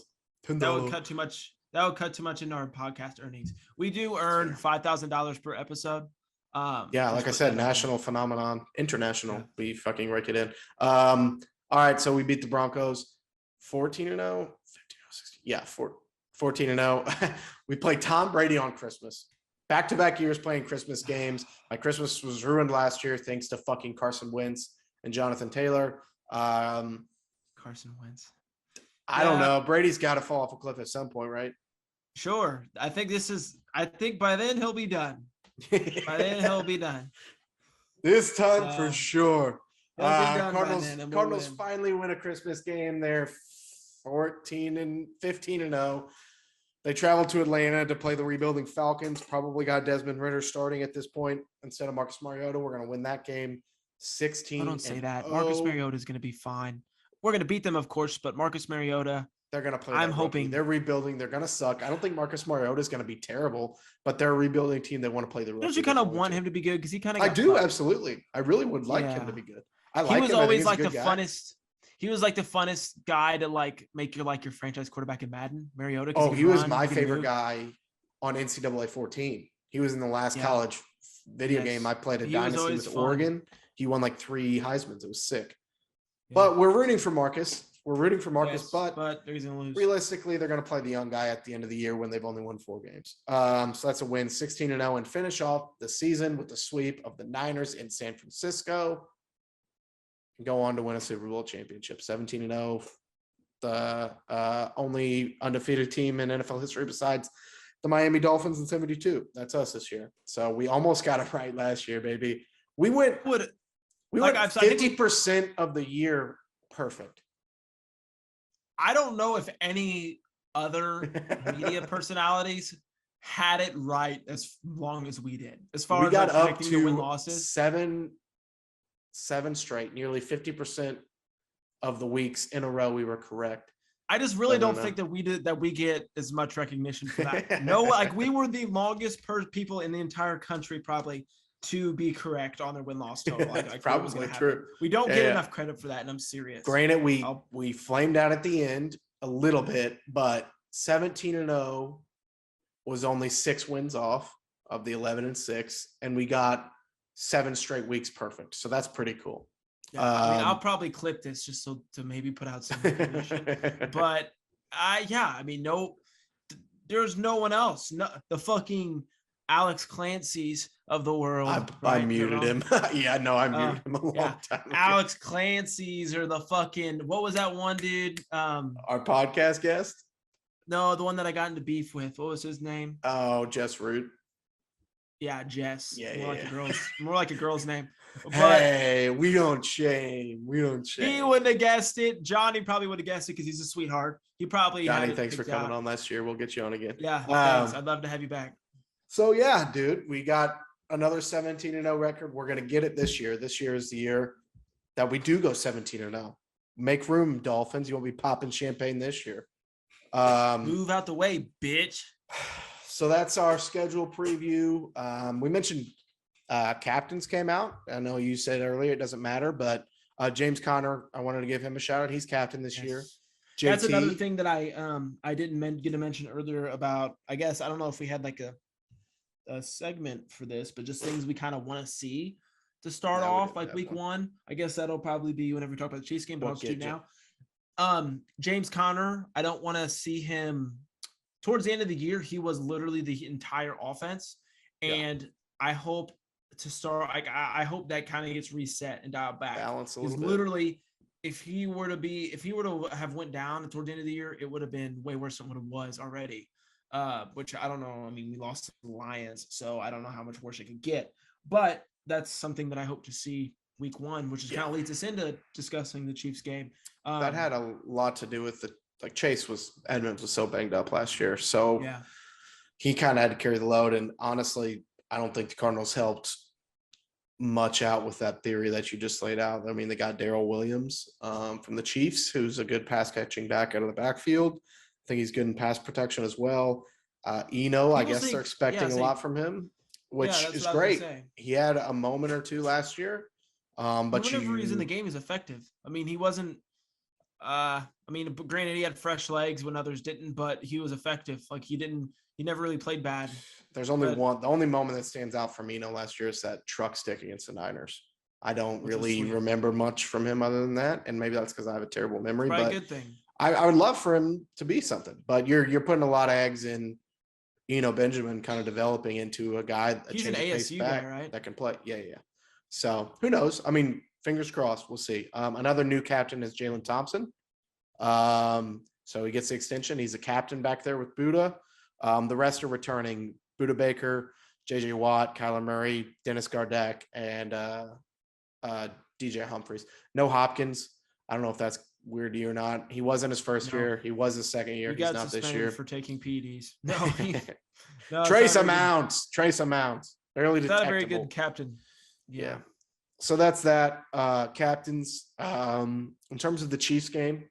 That would cut too much. That would cut too much into our podcast earnings. We do earn $5,000 per episode. Yeah, like I said, national phenomenon, international. Yeah. We fucking rake it in. All right, so we beat the Broncos 14-0, 15-0, 16. Yeah, 14-0. We played Tom Brady on Christmas. Back-to-back years playing Christmas games. My Christmas was ruined last year thanks to fucking Carson Wentz and Jonathan Taylor. Carson Wentz. I don't know. Brady's got to fall off a cliff at some point, right? Sure. I think by then he'll be done. By then he'll be done. This time for sure. Cardinals finally win a Christmas game. They're 15-0. They traveled to Atlanta to play the rebuilding Falcons. Probably got Desmond Ridder starting at this point instead of Marcus Mariota. We're going to win that game 16-0. Don't say that. Marcus Mariota is going to be fine. We're going to beat them, of course, but Marcus Mariota. They're going to play. I'm hoping they're rebuilding. They're going to suck. I don't think Marcus Mariota is going to be terrible, but they're a rebuilding team. They want to play the rookie. Don't you kind of want him to be good? Because he kind of. I do, absolutely. I really would like him to be good. I like him. He was always like the funnest. He was like the funnest guy to like make your franchise quarterback in Madden. Mariota. Oh, he was my favorite guy on NCAA 14. He was in the last college video game I played at Dynasty with Oregon. He won like 3 Heismans. It was sick. Yeah. But we're rooting for Marcus. But he's gonna lose. Realistically, they're going to play the young guy at the end of the year when they've only won 4 games. So that's a win, 16-0, and finish off the season with the sweep of the Niners in San Francisco. And go on to win a Super Bowl championship, 17-0. The only undefeated team in NFL history besides the Miami Dolphins in 72. That's us this year. So we almost got it right last year, baby. We went 50% of the year perfect. I don't know if any other media personalities had it right as long as we did. As far as got up to win losses, 7 straight, nearly 50% of the weeks in a row we were correct. I just really don't think that we get as much recognition for that. No, like we were the longest people in the entire country probably to be correct on their win-loss total. Like probably true. We don't get enough credit for that, and I'm serious. Granted, we flamed out at the end a little bit, but 17-0 was only 6 wins off of the 11-6, and we got 7 straight weeks perfect. So that's pretty cool. Yeah, I'll probably clip this just so to maybe put out some information. But there's no one else. No, the fucking Alex Clancy's of the world. I muted him. I muted him a long time ago. Alex Clancy's or the fucking, what was that one dude? Our podcast guest? No, the one that I got into beef with. What was his name? Oh, Jess Root. Yeah, Jess. Yeah, more like a girl's name. But hey, we don't shame. He wouldn't have guessed it. Johnny probably would have guessed it because he's a sweetheart. He probably Johnny, thanks for coming on last year. We'll get you on again. Yeah, thanks. I'd love to have you back. So yeah, dude, we got another 17-0 record. We're going to get it this year. This year is the year that we do go 17-0. Make room, Dolphins. You won't be popping champagne this year. Move out the way, bitch. So that's our schedule preview. We mentioned captains came out. I know you said earlier it doesn't matter, but James Conner, I wanted to give him a shout out. He's captain this year. JT, that's another thing that I didn't get to mention earlier about, I guess, I don't know if we had like a segment for this, but just things we kind of want to see to start off like week one. I guess that'll probably be whenever we talk about the Chiefs game, but I'll just do now. James Conner, I don't want to see him towards the end of the year. He was literally the entire offense. And I hope to start, I hope that kind of gets reset and dialed back. Balance a little bit. Literally, if he were to have went down toward the end of the year, it would have been way worse than what it was already. Which I don't know. I mean, we lost to the Lions, so I don't know how much worse it could get. But that's something that I hope to see week one, which is kind of leads us into discussing the Chiefs game. That had a lot to do with Edmonds was so banged up last year. So he kind of had to carry the load. And honestly, I don't think the Cardinals helped much out with that theory that you just laid out. I mean, they got Darrell Williams from the Chiefs, who's a good pass catching back out of the backfield. I think he's good in pass protection as well. I guess they're expecting a lot from him, which is great. He had a moment or two last year. But whenever he's in the game, he's effective. I mean, he wasn't. Granted, he had fresh legs when others didn't, but he was effective. Like he never really played bad. There's only one. The only moment that stands out for me last year is that truck stick against the Niners. I don't really remember much from him other than that, and maybe that's because I have a terrible memory. But a good thing. I would love for him to be something, but you're putting a lot of eggs in. Benjamin kind of developing into a guy. He's an ASU guy, right? That can play. Yeah. So who knows? I mean, fingers crossed. We'll see. Another new captain is Jalen Thompson. So he gets the extension. He's a captain back there with Buda. The rest are returning: Buda Baker, JJ Watt, Kyler Murray, Dennis Gardeck, and DJ Humphries. No Hopkins. I don't know if that's weird to you or not. He wasn't his first year. He was his second year. He's not this year. For taking PEDs. No, Trace amounts. Barely detectable. Not a very good captain. Yeah. So that's that. Captains. In terms of the Chiefs game,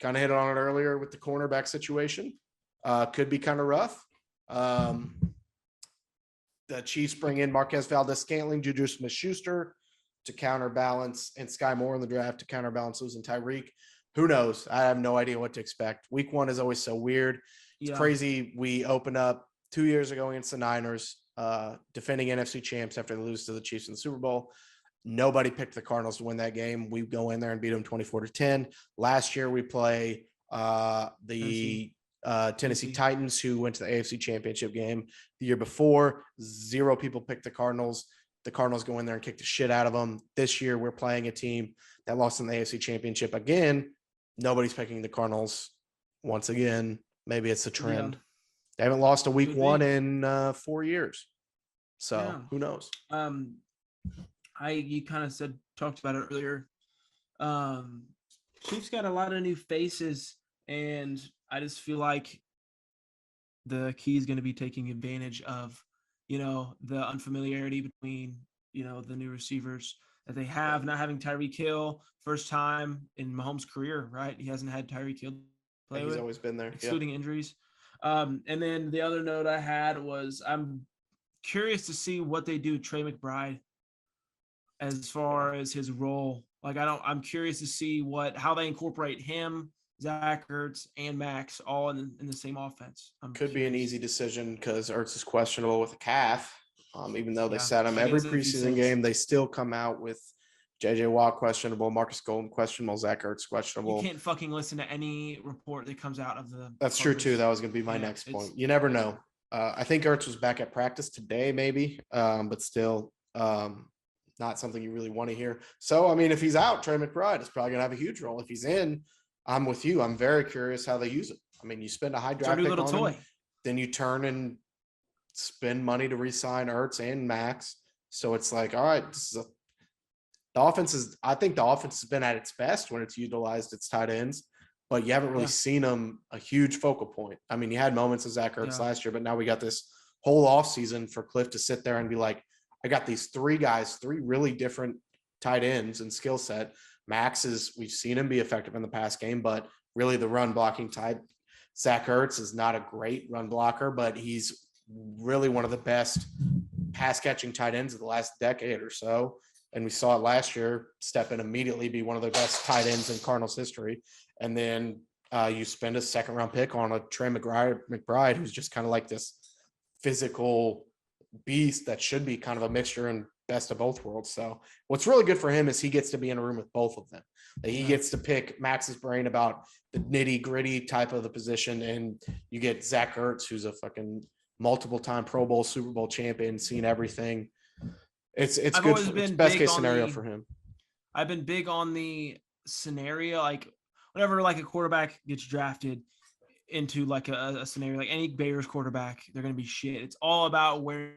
kind of hit on it earlier with the cornerback situation. Could be kind of rough. The Chiefs bring in Marquez Valdes-Scantling, Juju Smith-Schuster to counterbalance, and Sky Moore in the draft to counterbalance losing Tyreek. Who knows? I have no idea what to expect. Week one is always so weird. It's crazy. We opened up 2 years ago against the Niners, defending NFC champs after they lose to the Chiefs in the Super Bowl. Nobody picked the Cardinals to win that game. We go in there and beat them 24-10. Last year we play the Tennessee Titans, who went to the AFC Championship game. The year before, 0 people picked the Cardinals. The Cardinals go in there and kick the shit out of them. This year we're playing a team that lost in the AFC Championship again. Nobody's picking the Cardinals once again. Maybe it's a trend. They haven't lost a week one in 4 years. So who knows? You kind of talked about it earlier. Chiefs got a lot of new faces, and I just feel like the key is going to be taking advantage of, the unfamiliarity between, the new receivers that they have, not having Tyreek Hill, first time in Mahomes' career, right? He hasn't had Tyreek Hill play with. He's always been there. Excluding injuries. And then the other note I had was I'm curious to see what they do with Trey McBride as far as his role. I'm curious to see how they incorporate him, Zach Ertz, and Max all in the same offense. Could be an easy decision because Ertz is questionable with a calf. Even though they sat him every preseason game, they still come out with JJ Watt questionable, Marcus Golden questionable, Zach Ertz questionable. You can't fucking listen to any report that comes out of the. That's true too. That was going to be my next point. You never know. I think Ertz was back at practice today, maybe, but still not something you really want to hear. So, I mean, if he's out, Trey McBride is probably going to have a huge role. If he's in, I'm with you. I'm very curious how they use it. I mean, you spend a high draft pick on him, then you turn and spend money to re-sign Ertz and Max. So it's like, all right, I think the offense has been at its best when it's utilized its tight ends, but you haven't really seen them a huge focal point. I mean, you had moments of Zach Ertz last year, but now we got this whole offseason for Cliff to sit there and be like, I got these three guys, three really different tight ends and skill set. Max we've seen him be effective in the past game, but really the run blocking type. Zach Ertz is not a great run blocker, but he's really one of the best pass catching tight ends of the last decade or so. And we saw it last year, step in immediately, be one of the best tight ends in Cardinals history. And then you spend a second round pick on a Trey McBride, who's just kind of like this physical beast that should be kind of a mixture and best of both worlds. So what's really good for him is he gets to be in a room with both of them. He gets to pick Max's brain about the nitty gritty type of the position. And you get Zach Ertz, who's a fucking multiple time Pro Bowl, Super Bowl champion, seen everything. It's good. It's best case scenario for him. I've been big on the scenario, like whenever like a quarterback gets drafted into like a scenario, like any Bears quarterback, they're going to be shit. It's all about where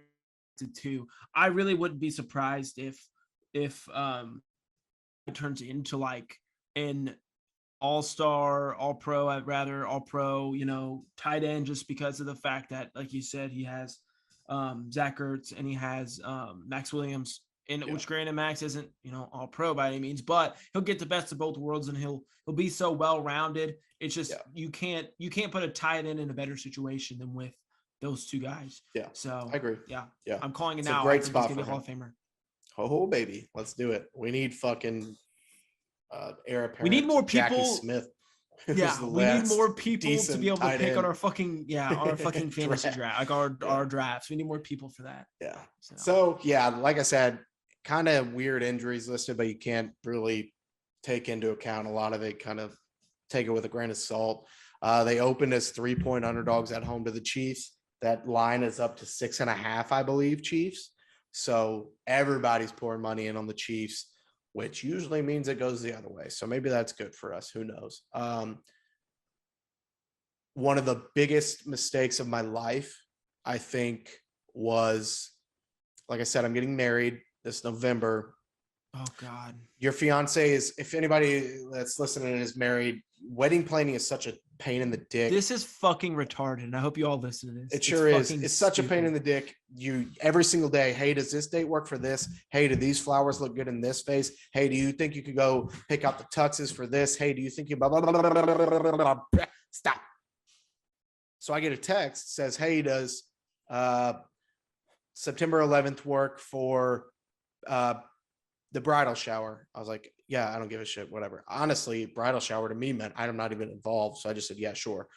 to. I really wouldn't be surprised if it turns into like an all-star, all-pro, I'd rather all-pro, tight end, just because of the fact that, like you said, he has Zach Ertz and he has Max Williams, which granted Max isn't, all pro by any means, but he'll get the best of both worlds and he'll be so well-rounded. It's just you can't put a tight end in a better situation than with those two guys. Yeah. So I agree. Yeah. Yeah. I'm calling it it's now. A great I think spot he's gonna for be a Hall of Famer. Oh baby, let's do it. We need fucking heir apparent. We need more Jackie people. Smith. Yeah, we need more people to be able to pick on our fucking fantasy draft, like our drafts. We need more people for that. Yeah. So like I said, kind of weird injuries listed, but you can't really take into account a lot of it. Kind of take it with a grain of salt. They opened as 3-point underdogs at home to the Chiefs. That line is up to 6.5, I believe, Chiefs. So everybody's pouring money in on the Chiefs, which usually means it goes the other way. So maybe that's good for us. Who knows? One of the biggest mistakes of my life, I think, was, like I said, I'm getting married this November. Oh, God. Your fiance is, if anybody that's listening is married, wedding planning is such a pain in the dick. This is fucking retarded. I hope you all listen to this. It sure is. It's such a pain in the dick. You every single day, hey, does this date work for this? Hey, do these flowers look good in this vase? Hey, do you think you could go pick out the tuxes for this? Hey, do you think you blah, blah, blah, blah, blah, blah, blah, blah, blah. Stop. So I get a text, says, hey, does September 11th work for the bridal shower? I was like, yeah, I don't give a shit, whatever. Honestly, bridal shower to me meant I'm not even involved. So I just said, yeah, sure.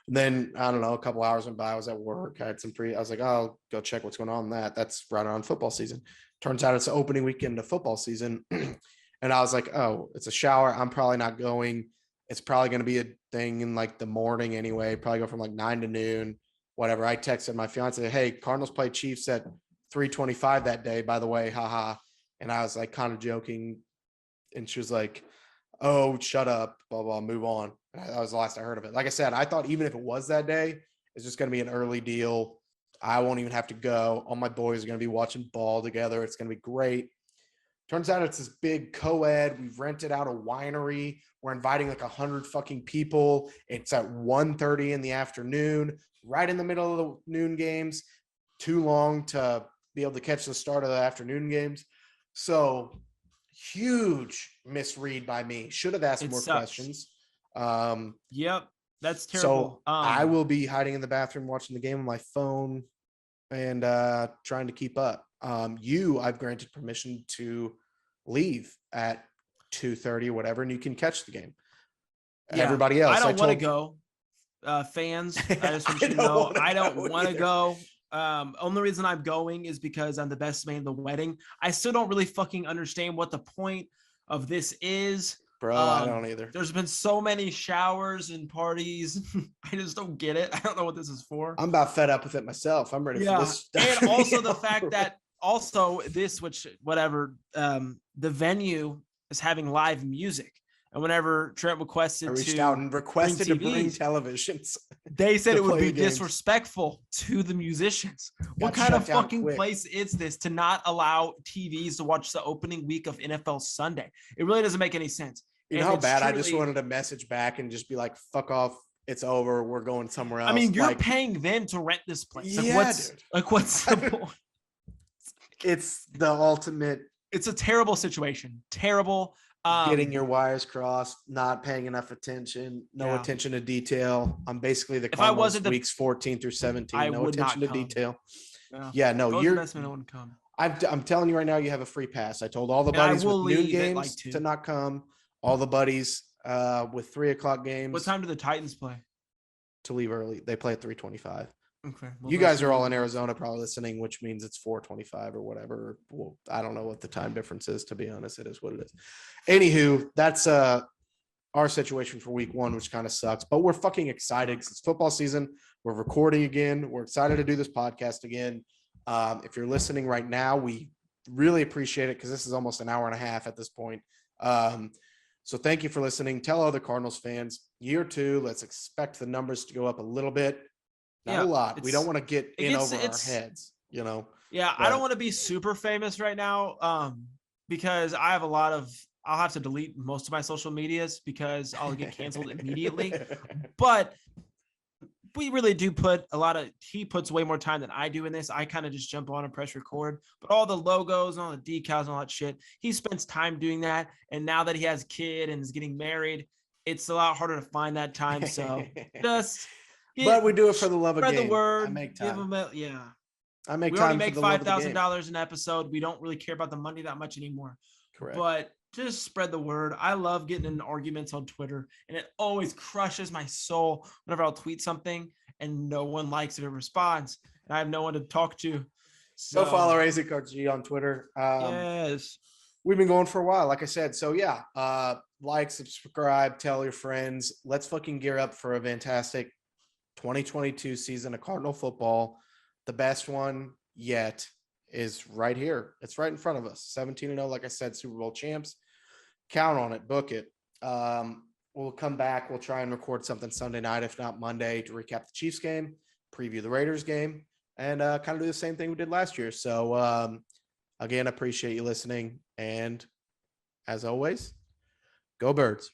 And then, I don't know, a couple hours went by. I was at work. I had I was like, oh, I'll go check what's going on in that. That's right around football season. Turns out it's the opening weekend of football season. And I was like, oh, it's a shower. I'm probably not going. It's probably going to be a thing in like the morning anyway. Probably go from like 9 to noon, whatever. I texted my fiance, hey, Cardinals play Chiefs at 3:25 that day, by the way, haha. And I was like kind of joking. And she was like, oh, shut up, blah, blah, move on. That was the last I heard of it. Like I said, I thought even if it was that day, it's just going to be an early deal. I won't even have to go. All my boys are going to be watching ball together. It's going to be great. Turns out it's this big co-ed. We've rented out a winery. We're inviting like 100 fucking people. It's at 1:30 in the afternoon, right in the middle of the noon games. Too long to be able to catch the start of the afternoon games. So huge misread by me. Should have asked more questions. Yep, that's terrible. So I will be hiding in the bathroom watching the game on my phone and trying to keep up. I've granted permission to leave at 2:30 or whatever, and you can catch the game. Yeah, everybody else, I don't want to go. Fans, I just want you to know, I don't want to go. Only reason I'm going is because I'm the best man at the wedding. I still don't really fucking understand what the point of this is. Bro, I don't either. There's been so many showers and parties. I just don't get it. I don't know what this is for. I'm about fed up with it myself. I'm ready for this stuff. And also the fact that the venue is having live music. And whenever Trent requested to bring televisions, they said it would be disrespectful to the musicians. What kind of fucking place is this to not allow TVs to watch the opening week of NFL Sunday? It really doesn't make any sense. You know how bad I just wanted to message back and just be like, fuck off. It's over. We're going somewhere else. I mean, you're paying them to rent this place. Dude. What's the point? It's the ultimate. It's a terrible situation. Terrible. Getting your wires crossed, not paying enough attention, no attention to detail. I'm basically the Cardinals weeks 14 through 17. No attention to detail. Yeah, no, you're. Come. I'm telling you right now, you have a free pass. I told all the buddies with noon games to not come. All the buddies with 3:00 games. What time do the Titans play? To leave early. They play at 3:25. Okay. Well, you guys are all in Arizona probably listening, which means it's 4:25 or whatever. Well, I don't know what the time difference is, to be honest. It is what it is. Anywho, that's our situation for week 1, which kind of sucks, but we're fucking excited because it's football season. We're recording again. We're excited to do this podcast again. If you're listening right now, we really appreciate it because this is almost an hour and a half at this point. So thank you for listening. Tell other Cardinals fans, year 2, let's expect the numbers to go up a little bit. Not a lot. We don't want to get in over our heads, you know? Yeah. But I don't want to be super famous right now because I have I'll have to delete most of my social medias because I'll get canceled immediately. But we really do he puts way more time than I do in this. I kind of just jump on and press record, but all the logos and all the decals and all that shit, he spends time doing that. And now that he has a kid and is getting married, it's a lot harder to find that time. So but we do it for the love of game. Spread the word. I make time. I make time. We already make $5,000 an episode. We don't really care about the money that much anymore. Correct. But just spread the word. I love getting in arguments on Twitter, and it always crushes my soul whenever I'll tweet something and no one likes it or responds, and I have no one to talk to. So go follow Raising Cards G on Twitter. Yes. We've been going for a while, like I said. So yeah, like, subscribe, tell your friends. Let's fucking gear up for a fantastic 2022 season of Cardinal football. The best one yet is right here. It's right in front of us. 17-0, like I said, Super Bowl champs. Count on it. Book it. We'll come back. We'll try and record something Sunday night, if not Monday, to recap the Chiefs game, preview the Raiders game, and kind of do the same thing we did last year. So, again, appreciate you listening. And as always, go Birds.